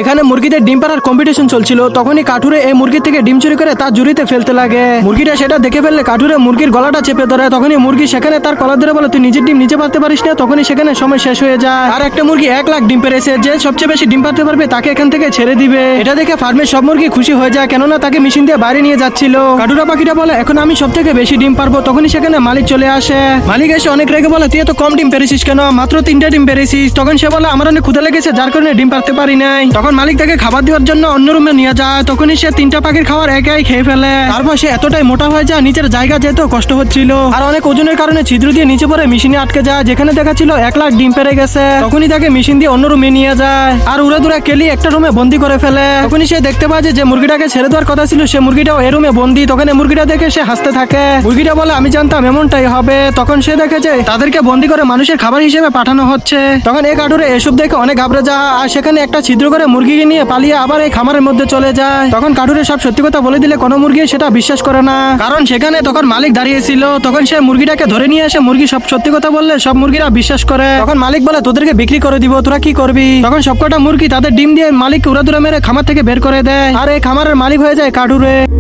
এখানে মুরগিদের ডিম পাড়ার কম্পিটিশন চলছিল। তখনই কাঠুরে এই মুরগি থেকে ডিম চুরি করে তার ঝুড়িতে ফেলতে লাগে। মুরগিটা সেটা দেখে ফেললে কাঠুরে মুরগির গলাটা চেপে ধরে। তখনই মুরগি সেখানে তার কলার ধরে বলে, তুই নিজের ডিম নিজে পারতে পারিস না। তখনই সেখানে সময় শেষ হয়ে যায়। আর একটা মুরগি 1 লাখ ডিম পেরেছে। যে সবচেয়ে বেশি ডিম পারতে পারবে তাকে এখান থেকে ছেড়ে দিবে। এটা দেখে ফার্মের সব মুরগি খুশি হয়ে যায়, কেননা তাকে মেশিন দিয়ে বাইরে নিয়ে যাচ্ছিল। কাঠুরা পাখিটা বলে, এখন আমি সব থেকে বেশি ডিম পারবো। তখনই সেখানে মালিক চলে আসে। মালিক এসে অনেক রেগে বলে, তুই এত কম ডিম পেরেছিস কেন? মাত্র 3টা ডিম পেরেছিস। তখন সে বলে, আমার অনেক ক্ষুধা লেগেছে, যার কারণে ডিম পারতে পারি নাই। তখন মালিক তাকে খাবার দেওয়ার জন্য অন্য রুমে নিয়ে যায়। তখনই সে 3টা পাখির খাবার একাই খেয়ে ফেলে। তারপর সে এতটাই মোটা হয়ে যায়, নিচের জায়গা যেতে কষ্ট হচ্ছিল। আর অনেক ওজনের কারণে ছিদ্র দিয়ে নিচে পড়ে মেশিনে আটকে যায়, যেখানে দেখাচ্ছিল 1 লাখ ডিম পেরে গেছে। তখনই তাকে মেশিন দিয়ে অন্য রুমে নিয়ে যায়। আর উড়ে দূরে কেলি একটা রুমে বন্দি করে ফেলে। তখনই সে দেখতে পায় যে মুরগিটাকে ছেড়ে দেওয়ার কথা ছিল, সে মুরগিটাও এই রুমে বন্দি। তখন এই মুরগিটা দেখে সে হাসতে থাকে। মুরগিটা বলে, আমি জানতাম এমনটাই হবে। তখন সে দেখে যে তাদেরকে বন্দি করে মানুষের খাবার হিসেবে পাঠানো হচ্ছে। তখন এই কাঠুরে এসব দেখে অনেক ঘাবড়ে যায়। আর সেখানে একটা ছিদ্র করে মুরগিকে নিয়ে পালিয়ে আবার এই খামারের মধ্যে চলে যায়। তখন কাঠুরে সব সত্যি কথা বলে দিলে কোনো মুরগি সেটা বিশ্বাস করে না, কারণ সেখানে তখন মালিক দাঁড়িয়েছিল। তখন সে মুরগিটাকে ধরে নিয়ে এসে মুরগি সব সত্যি কথা বললে সব মুরগিরা বিশ্বাস করে। তখন মালিক বলে, তোদেরকে বিক্রি করে দিব, তোরা কি করবি? তখন সবকটা মুরগি তাদের ডিম দিয়ে মালিককে উড়াদুরা মেরে খামার থেকে বের করে দেয়। আর এই খামারের মালিক হয়ে যায় কাঠুরে।